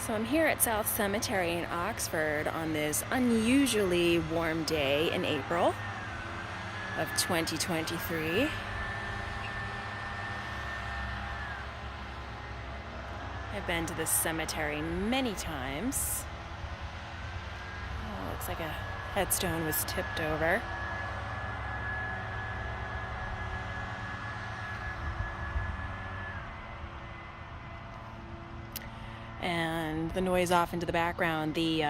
So I'm here at South Cemetery in Oxford on this unusually warm day in April of 2023. I've been to this cemetery many times. Oh, looks like a headstone was tipped over. And the noise off into the background, the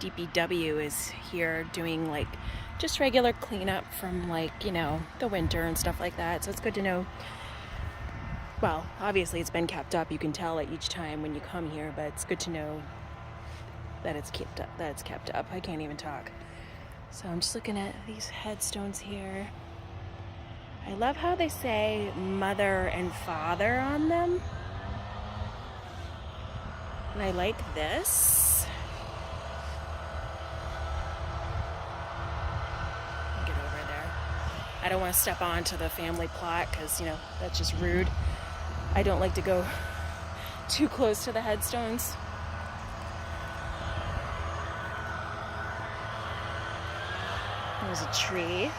DPW is here doing like just regular cleanup from the winter and stuff like that. So it's good to know. Well, obviously it's been kept up. You can tell it each time when you come here, but it's good to know that it's kept up. I can't even talk. So I'm just looking at these headstones here. I love how they say mother and father on them. And I like this. Get over there. I don't want to step onto the family plot because, that's just rude. I don't like to go too close to the headstones. There's a tree.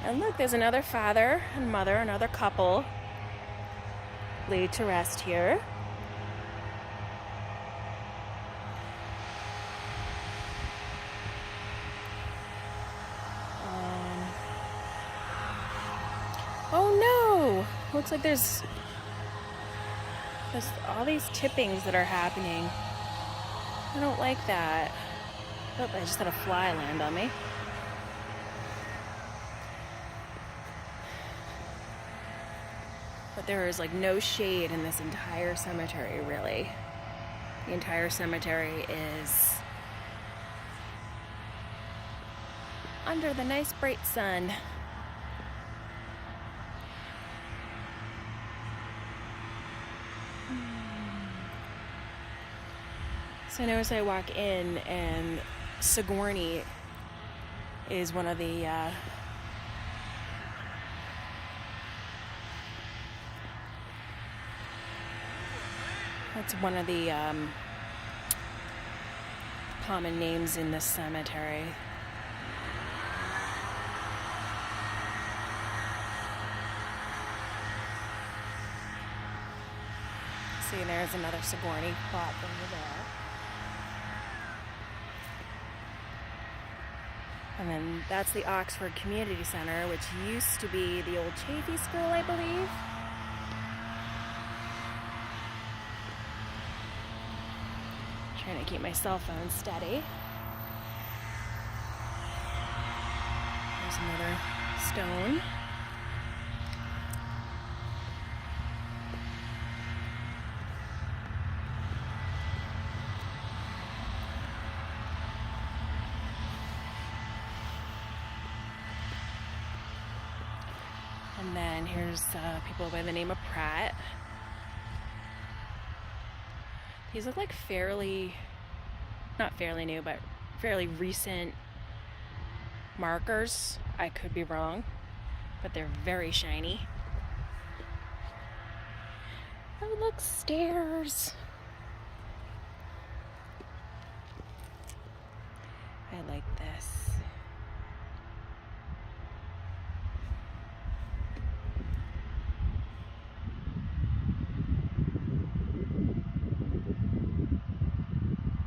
And look, there's another father and mother, another couple laid to rest here. Oh no! Looks like there's all these tippings that are happening. I don't like that. Oh, I just had a fly land on me. But there is no shade in this entire cemetery, really. The entire cemetery is under the nice bright sun. So I notice I walk in and Sigourney is one of the common names in this cemetery. See, there's another Sigourney plot over there. And then that's the Oxford Community Center, which used to be the old Chaffee School, I believe. Trying to keep my cell phone steady. There's another stone. And then here's people by the name of Pratt. These look like not fairly new, but fairly recent markers. I could be wrong, but they're very shiny. Oh, look, stairs. I like this.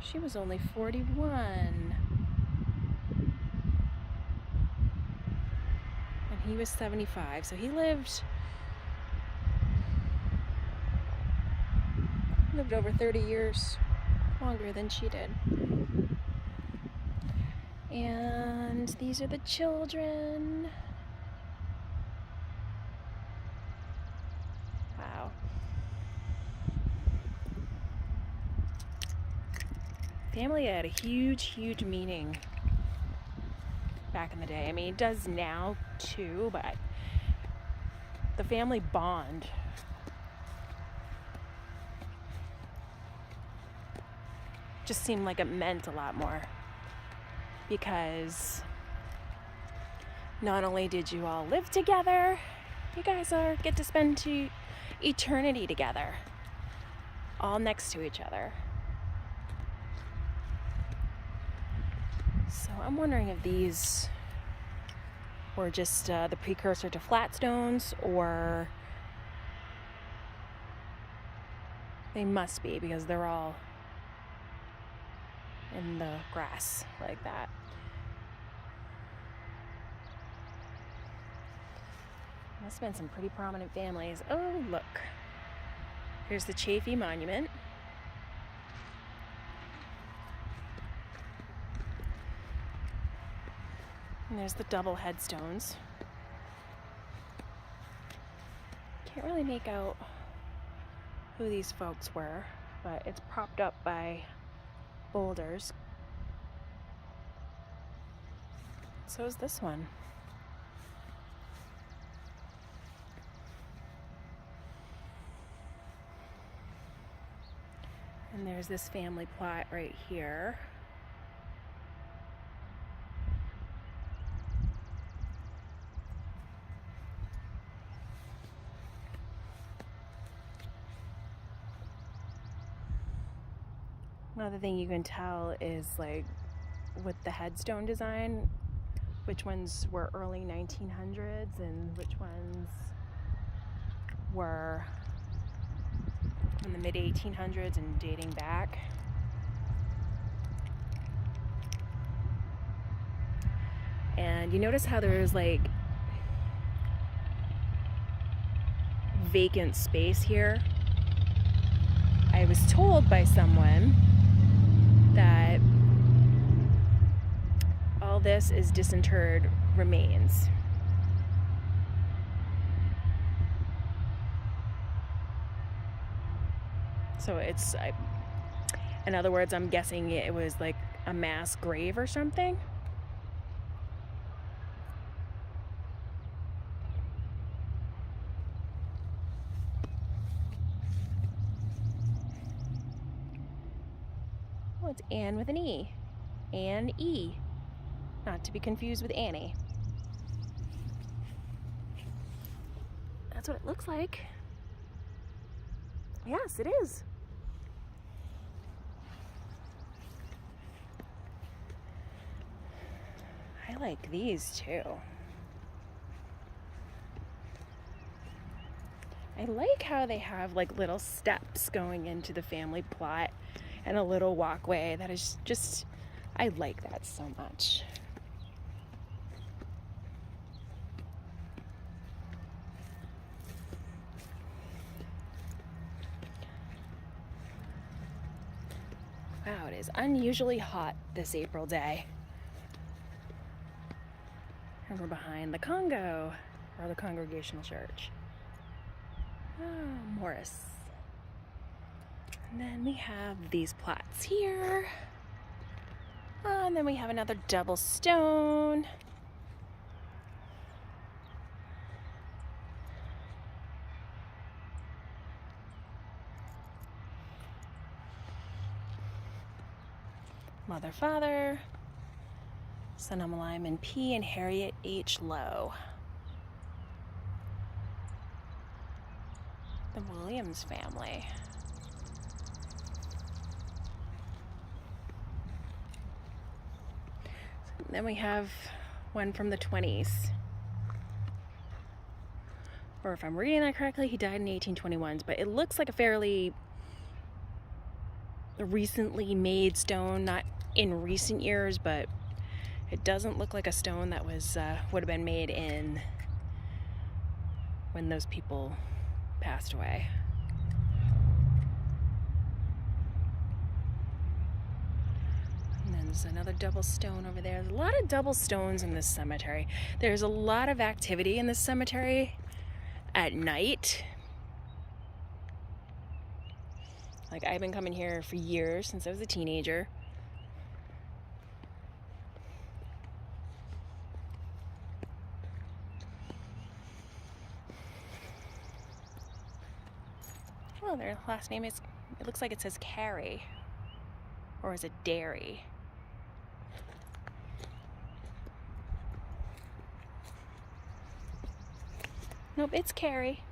She was only 41. And he was 75. So he lived over 30 years longer than she did. And these are the children. Wow. Family had a huge meaning back in the day. I mean, it does now too, but the family bond just seemed like it meant a lot more, because not only did you all live together, you guys get to spend eternity together, all next to each other. So I'm wondering if these were just the precursor to flat stones, or they must be because they're all in the grass like that. Must have been some pretty prominent families. Oh, look. Here's the Chaffee Monument. And there's the double headstones. Can't really make out who these folks were, but it's propped up by boulders. So is this one. And there's this family plot right here. Another thing you can tell is, like, with the headstone design, which ones were early 1900s and which ones were in the mid 1800s and dating back. And you notice how there's like vacant space here. I was told by someone that all this is disinterred remains. So it's, in other words, I'm guessing it was like a mass grave or something. Oh, it's Anne with an E. Anne E. Not to be confused with Annie. That's what it looks like. Yes, it is. I like these too. I like how they have like little steps going into the family plot and a little walkway. That is just, I like that so much. Wow, it is unusually hot this April day. And we're behind the Congo, or the Congregational Church. Oh, Morris. And then we have these plots here. Oh, and then we have another double stone. Mother, father, Sonoma Lyman P. and Harriet H. Lowe. The Williams family. Then we have one from the 20s. Or if I'm reading that correctly, he died in the 1821s, but it looks like a fairly recently made stone, not in recent years, but it doesn't look like a stone that was would have been made in when those people passed away. And then there's another double stone over there. There's a lot of double stones in this cemetery. There's a lot of activity in this cemetery at night. Like, I've been coming here for years, since I was a teenager. Oh, their last name is, it looks like it says Carey. Or is it Dairy? Nope, it's Carey.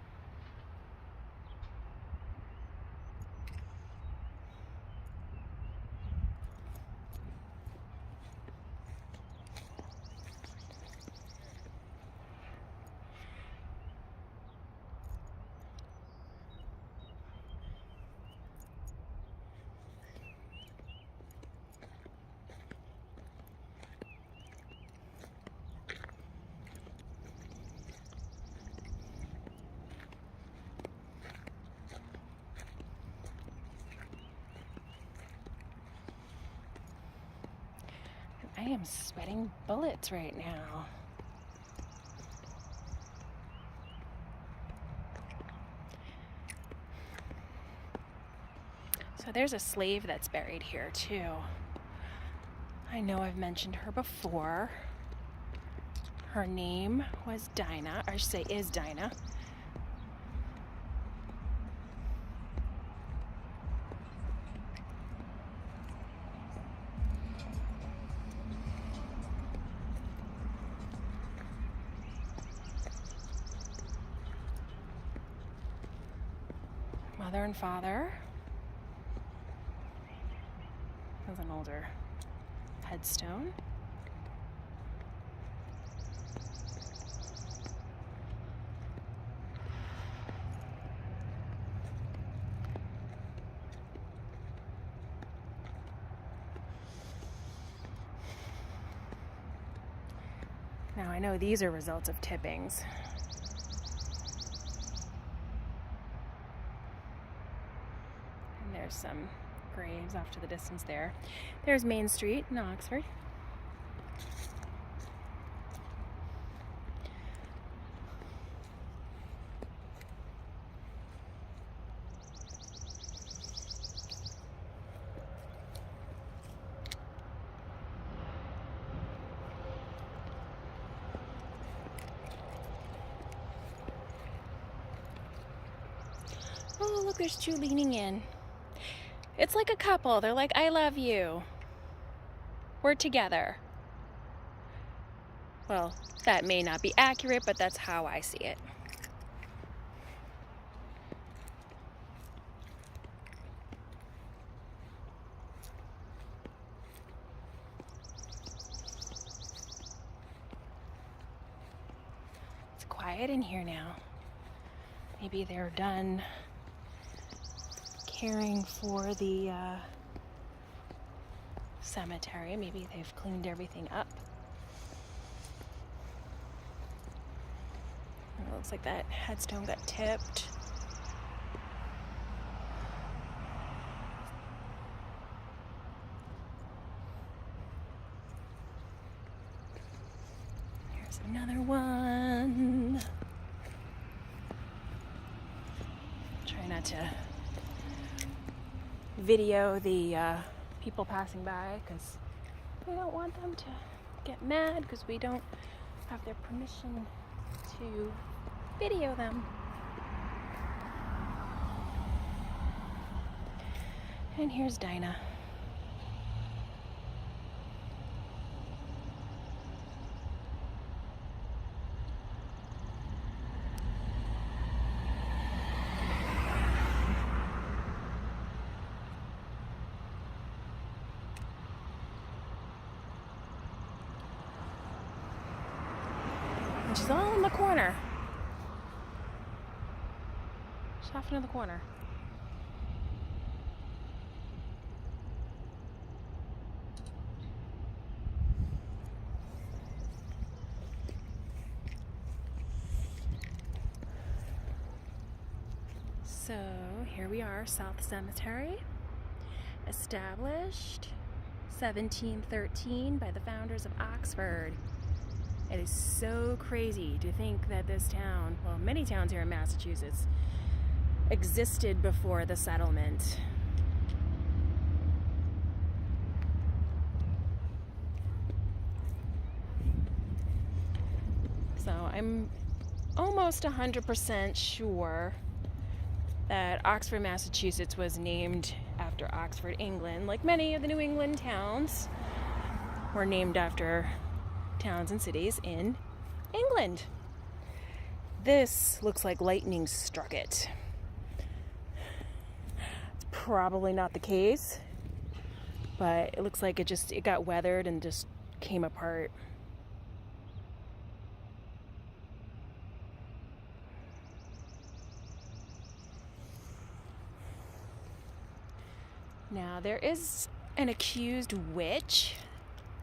I am sweating bullets right now. So there's a slave that's buried here too. I know I've mentioned her before. Her name was Dinah, or I should say is Dinah. Mother and father. There's an older headstone. Now I know these are results of tippings. And there's some graves off to the distance there. There's Main Street in Oxford. Oh, look, there's two leaning in. It's like a couple. They're like, I love you. We're together. Well, that may not be accurate, but that's how I see it. It's quiet in here now. Maybe they're done caring for the cemetery. Maybe they've cleaned everything up. It looks like that headstone got tipped. Here's another one. Try not to video the people passing by because we don't want them to get mad because we don't have their permission to video them. And here's Dinah. And she's all in the corner. She's off into the corner. So here we are, South Cemetery, established 1713 by the founders of Oxford. It is so crazy to think that this town, well, many towns here in Massachusetts, existed before the settlement. So I'm almost 100% sure that Oxford, Massachusetts was named after Oxford, England, like many of the New England towns were named after towns and cities in England. This looks like lightning struck it. It's probably not the case, but it looks like it got weathered and just came apart. Now, there is an accused witch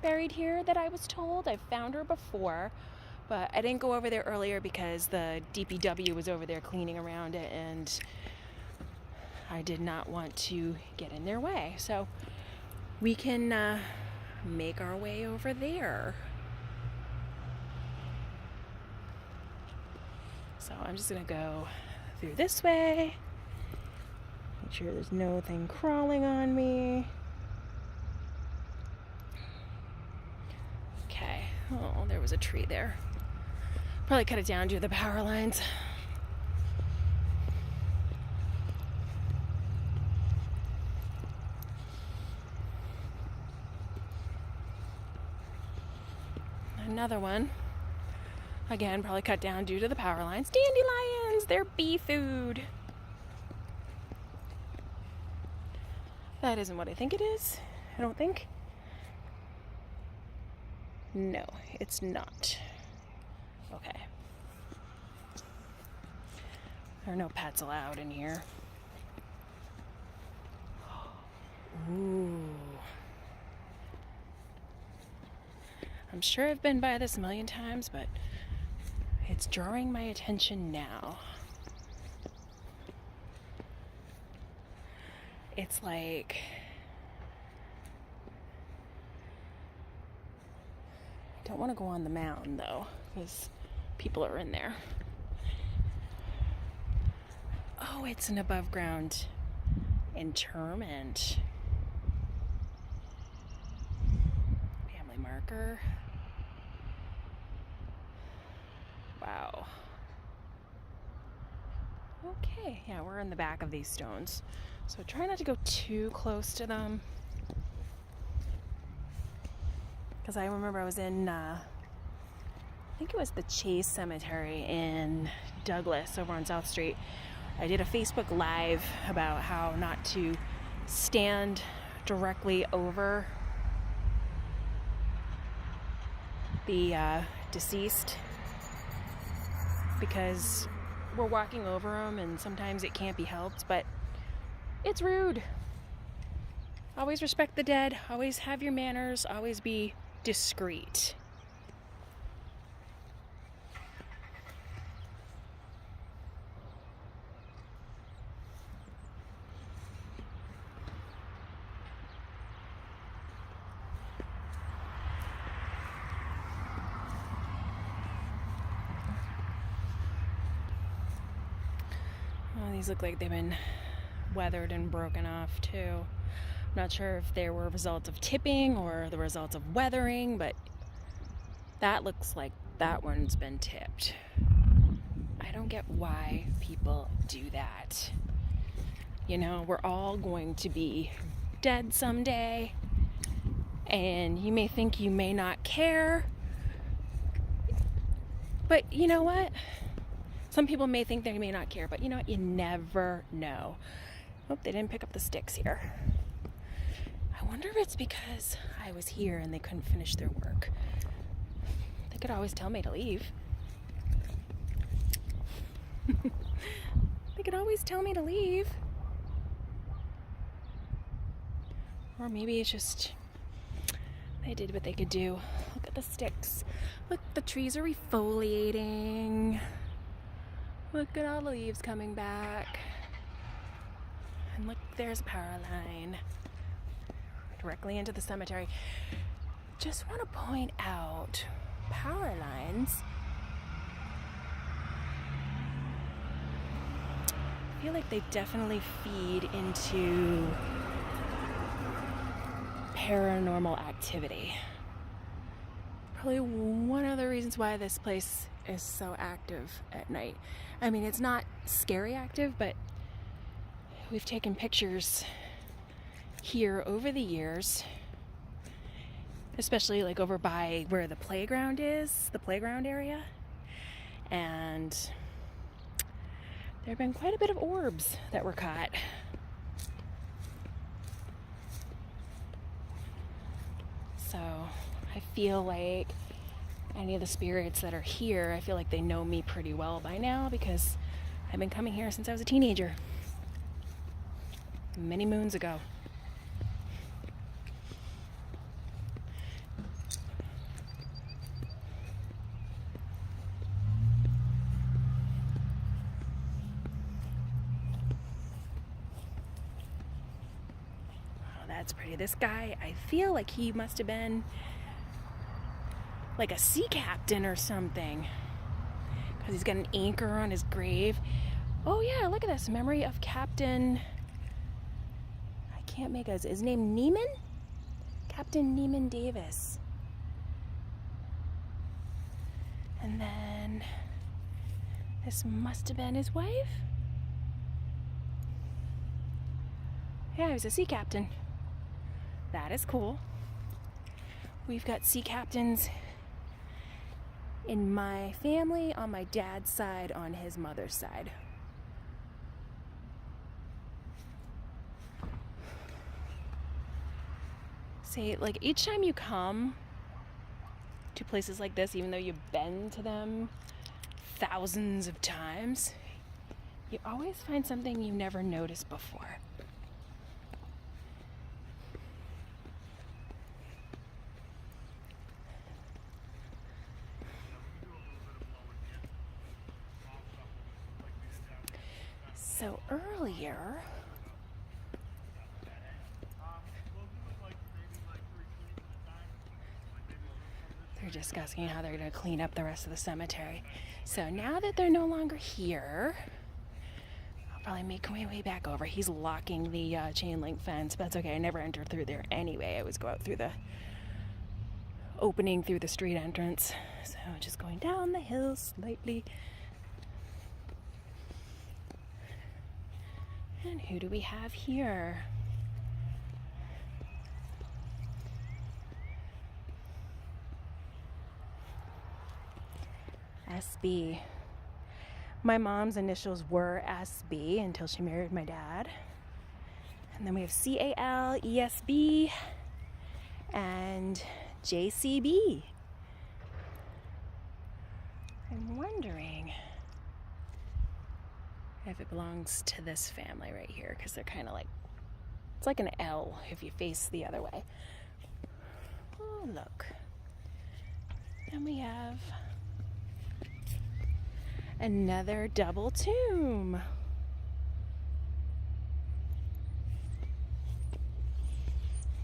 buried here that I was told. I've found her before, but I didn't go over there earlier because the DPW was over there cleaning around it and I did not want to get in their way. So we can make our way over there. So I'm just gonna go through this way. Make sure there's nothing crawling on me. Okay. Oh, there was a tree there. Probably cut it down due to the power lines. Another one. Again, probably cut down due to the power lines. Dandelions! They're bee food. That isn't what I think it is. I don't think. No, it's not. Okay. There are no pets allowed in here. Ooh. I'm sure I've been by this a million times, but it's drawing my attention now. It's like I don't want to go on the mound though, because people are in there. Oh, it's an above ground interment. Family marker. Wow. Okay, yeah, we're in the back of these stones. So try not to go too close to them. Because I remember I was in, I think it was the Chase Cemetery in Douglas over on South Street. I did a Facebook Live about how not to stand directly over the deceased, because we're walking over them and sometimes it can't be helped, but it's rude. Always respect the dead, always have your manners, always be discreet. Oh, these look like they've been weathered and broken off too. I'm not sure if they were results of tipping or the results of weathering, but that looks like that one's been tipped. I don't get why people do that. You know, we're all going to be dead someday, and you may think you may not care, but you know what? Some people may think they may not care, but you know what? You never know. Oh, they didn't pick up the sticks here. I wonder if it's because I was here and they couldn't finish their work. They could always tell me to leave. They could always tell me to leave. Or maybe it's just they did what they could do. Look at the sticks. Look, the trees are refoliating. Look at all the leaves coming back. And look, there's a power line directly into the cemetery. Just want to point out, power lines, I feel like they definitely feed into paranormal activity. Probably one of the reasons why this place is so active at night. I mean, it's not scary active, but we've taken pictures here over the years, especially like over by where the playground is, the playground area, and there have been quite a bit of orbs that were caught. So I feel like any of the spirits that are here, I feel like they know me pretty well by now, because I've been coming here since I was a teenager, many moons ago. that's pretty. This guy, I feel like he must have been like a sea captain or something, because he's got an anchor on his grave. Oh yeah, look at this. Memory of Captain, I can't make out his name, Neiman? Captain Neiman Davis. And then this must have been his wife. Yeah, he was a sea captain. That is cool. We've got sea captains in my family on my dad's side, on his mother's side. See, like each time you come to places like this, even though you've been to them thousands of times, you always find something you never noticed before. So earlier, they're discussing how they're going to clean up the rest of the cemetery. So now that they're no longer here, I'll probably make my way back over. He's locking the chain link fence, but that's okay. I never enter through there anyway. I always go out through the opening through the street entrance. So just going down the hill slightly. And who do we have here? SB. My mom's initials were SB until she married my dad. And then we have CAL, ESB, and JCB. I'm wondering if it belongs to this family right here, because they're kind of like, it's like an L if you face the other way. Oh, look. And we have another double tomb.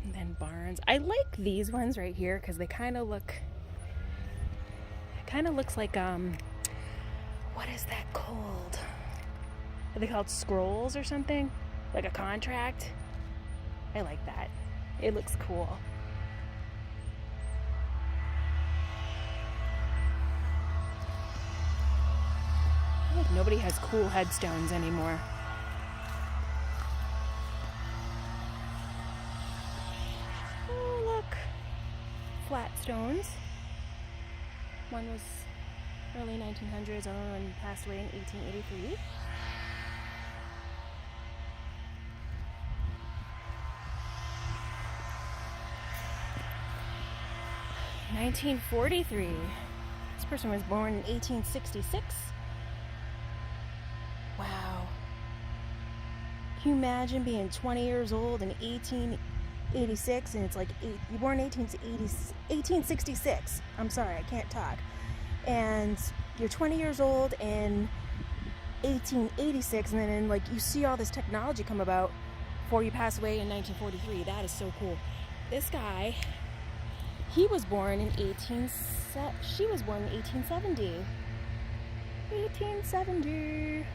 And then barns. I like these ones right here because they kind of look, looks like, what is that called? Are they called scrolls or something? Like a contract? I like that. It looks cool. I feel like nobody has cool headstones anymore. Oh, look. Flat stones. One was early 1900s, the other one passed away in 1883. (1943). This person was born in 1866. Wow. Can you imagine being 20 years old in 1886 and it's like you born in 1866. I'm sorry, I can't talk. And you're 20 years old in 1886, and then like you see all this technology come about before you pass away in 1943. That is so cool. This guy, he was born in she was born in 1870. 1870.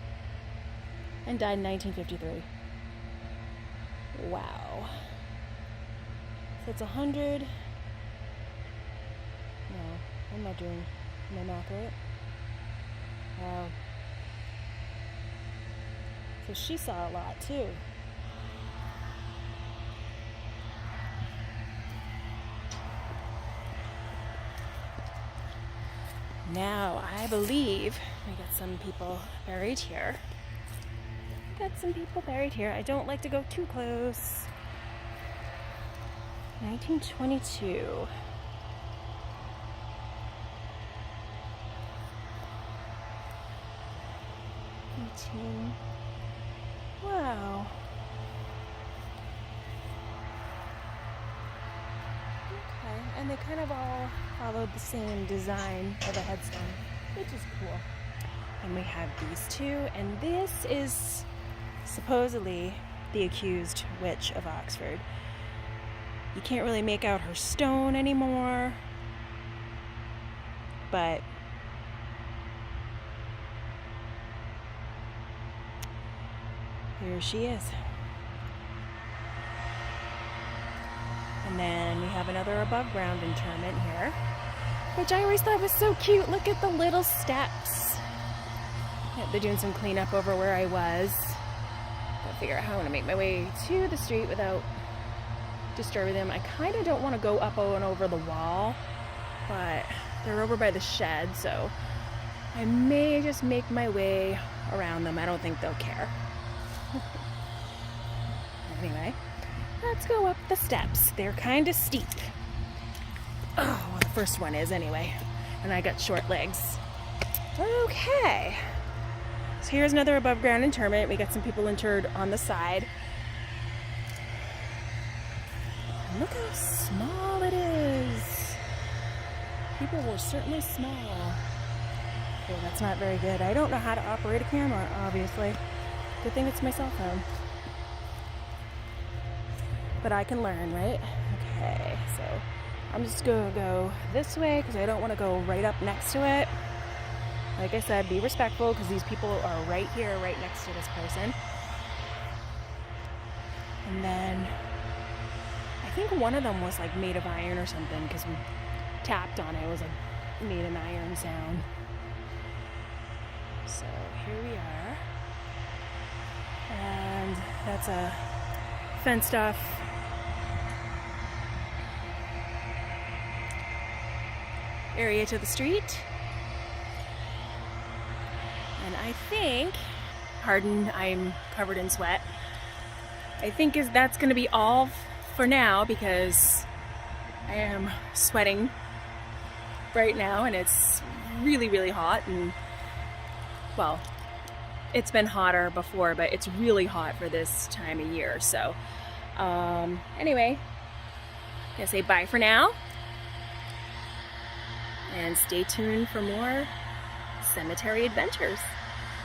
And died in 1953. Wow. So it's 100. No, I'm not doing my math right. Wow. So she saw a lot too. Now, I believe we got some people buried here. I don't like to go too close. 1922. Wow. Okay, and they kind of all followed the same design of a headstone, which is cool. And we have these two, and this is supposedly the accused witch of Oxford. You can't really make out her stone anymore, but here she is. And then we have another above ground interment here, which I always thought was so cute. Look at the little steps. Yeah, they're doing some cleanup over where I was. Gotta figure out how I'm gonna make my way to the street without disturbing them. I kind of don't want to go up and over the wall, but they're over by the shed, so I may just make my way around them. I don't think they'll care. Anyway, let's go up the steps. They're kind of steep. Oh, well, the first one is anyway, and I got short legs. Okay, so here's another above ground interment. We got some people interred on the side. And look how small it is. People were certainly small. Okay, that's not very good. I don't know how to operate a camera, obviously. Good thing it's my cell phone. But I can learn, right? Okay, so I'm just gonna go this way because I don't want to go right up next to it. Like I said, be respectful because these people are right here, right next to this person. And then I think one of them was like made of iron or something because we tapped on it. It was like made an iron sound. So here we are. And that's a fenced off area to the street. And I think, pardon, I'm covered in sweat. I think that's going to be all for now because I am sweating right now and it's really, really hot. And well, it's been hotter before, but it's really hot for this time of year. So anyway, I'm gonna say bye for now. And stay tuned for more cemetery adventures.